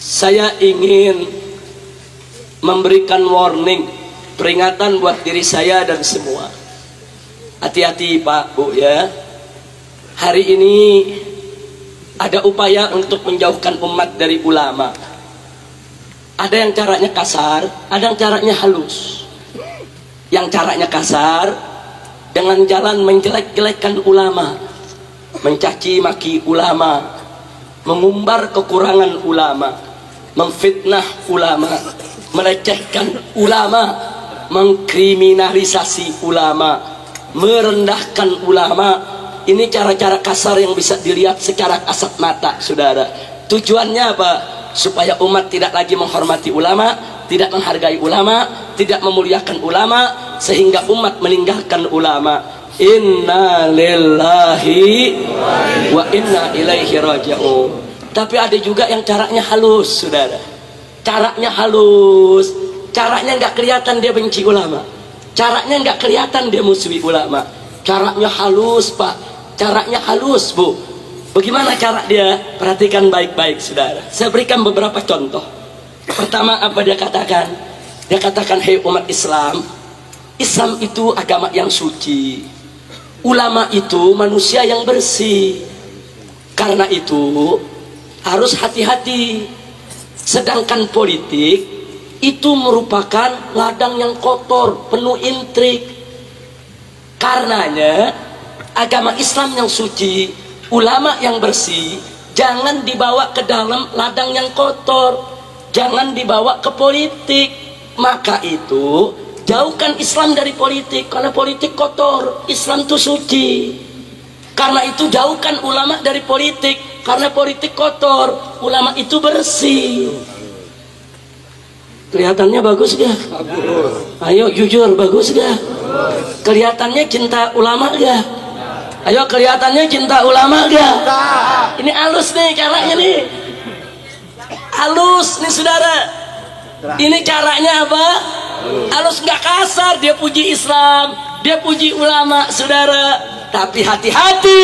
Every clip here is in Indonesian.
Saya ingin memberikan warning, peringatan buat diri saya dan semua. Hati-hati Pak, Bu ya. Hari ini ada upaya untuk menjauhkan umat dari ulama. Ada yang caranya kasar, ada yang caranya halus. Yang caranya kasar dengan jalan menjelek-jelekkan ulama, mencaci maki ulama, mengumbar kekurangan ulama, memfitnah ulama, melecehkan ulama, mengkriminalisasi ulama, merendahkan ulama. Ini cara-cara kasar yang bisa dilihat secara kasat mata, saudara. Tujuannya apa? Supaya umat tidak lagi menghormati ulama, tidak menghargai ulama, tidak memuliakan ulama, sehingga umat meninggalkan ulama. Inna lillahi wa inna ilaihi raji'un. Tapi ada juga yang caranya halus, saudara. Caranya halus, caranya nggak kelihatan dia benci ulama, caranya nggak kelihatan dia musuhi ulama. Caranya halus Pak, caranya halus Bu. Bagaimana cara dia? Perhatikan baik-baik saudara. Saya berikan beberapa contoh. Pertama, apa dia katakan? Dia katakan, hei umat Islam, Islam itu agama yang suci, ulama itu manusia yang bersih. Karena itu harus hati-hati. Sedangkan politik itu merupakan ladang yang kotor, penuh intrik. Karenanya agama Islam yang suci, ulama yang bersih, jangan dibawa ke dalam ladang yang kotor, jangan dibawa ke politik. Maka itu jauhkan Islam dari politik, karena politik kotor, Islam itu suci. Karena itu jauhkan ulama dari politik, karena politik kotor, ulama itu bersih. Kelihatannya bagus gak? Bagus. Ayo jujur, bagus gak? Kelihatannya cinta ulama gak? Ayo kelihatannya cinta ulama gak? Ini halus nih caranya nih, halus nih saudara. Ini caranya apa? Halus, nggak kasar. Dia puji Islam, dia puji ulama saudara. Tapi hati-hati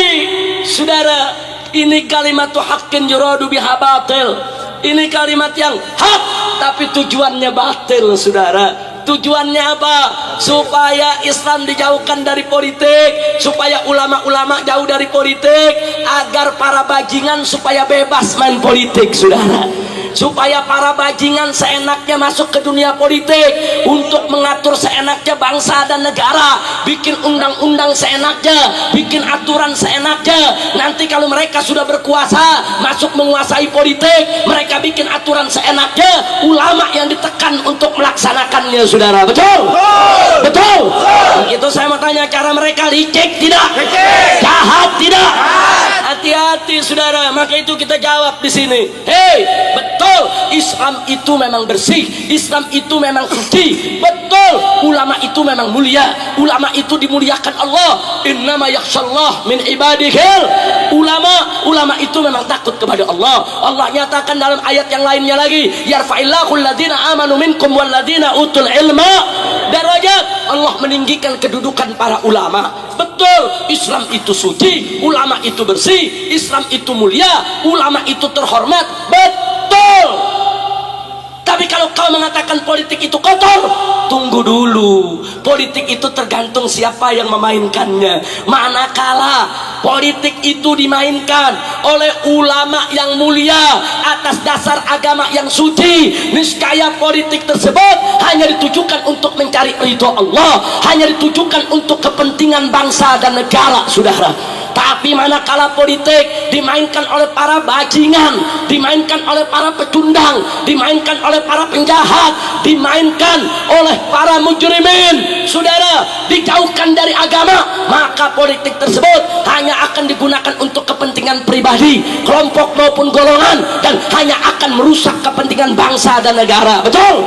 saudara, ini kalimat haqqin yuradu biha batil. Ini kalimat yang hak tapi tujuannya batil saudara. Tujuannya apa? Supaya Islam dijauhkan dari politik, supaya ulama-ulama jauh dari politik, agar para bajingan supaya bebas main politik saudara. Supaya para bajingan seenaknya masuk ke dunia politik untuk mengatur seenaknya bangsa dan negara, bikin undang-undang seenaknya, bikin aturan seenaknya. Nanti kalau mereka sudah berkuasa, masuk menguasai politik, mereka bikin aturan seenaknya, ulama yang ditekan untuk melaksanakannya saudara. Betul? Betul? Begitu saya mau tanya, cara mereka licik tidak? Jahat tidak? Hati-hati saudara. Maka itu kita jawab di sini. Hei, betul, Islam itu memang bersih, Islam itu memang suci. Betul, ulama itu memang mulia, ulama itu dimuliakan Allah. Innama yakhshallah min ibadihil ulama. Ulama itu memang takut kepada Allah. Allah nyatakan dalam ayat yang lainnya lagi, yarfa'illahu alladhina amanu minkum walladhina utul ilma darajat. Allah meninggikan kedudukan para ulama. Betul, Islam itu suci, ulama itu bersih, Islam itu mulia, ulama itu terhormat. Betul. Tapi kalau kau mengatakan politik itu kotor, tunggu dulu. Politik itu tergantung siapa yang memainkannya. Manakala politik itu dimainkan oleh ulama yang mulia atas dasar agama yang suci, niscaya politik tersebut hanya ditujukan untuk mencari ridho Allah, hanya ditujukan untuk kepentingan bangsa dan negara saudara. Tapi manakala politik dimainkan oleh para bajingan, dimainkan oleh para pecundang, dimainkan oleh para penjahat, dimainkan oleh para mujrimin saudara, dijauhkan dari agama, maka politik tersebut hanya akan digunakan untuk kepentingan pribadi, kelompok maupun golongan, dan hanya akan merusak kepentingan bangsa dan negara. Betul?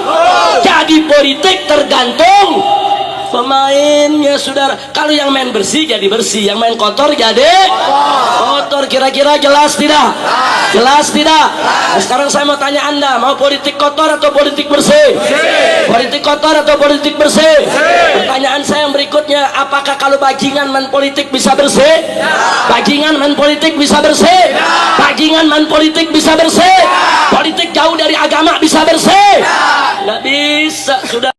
Jadi politik tergantung pemainnya saudara. Kalau yang main bersih jadi bersih, yang main kotor jadi kotor. Kira-kira jelas tidak? Jelas tidak? Nah, sekarang saya mau tanya Anda, mau politik kotor atau politik bersih? Politik kotor atau politik bersih? Pertanyaan saya yang berikutnya, apakah kalau bajingan main politik bisa bersih? Bajingan main politik bisa bersih? Bajingan main politik bisa bersih? Politik jauh dari agama bisa bersih? Nggak bisa, sudah.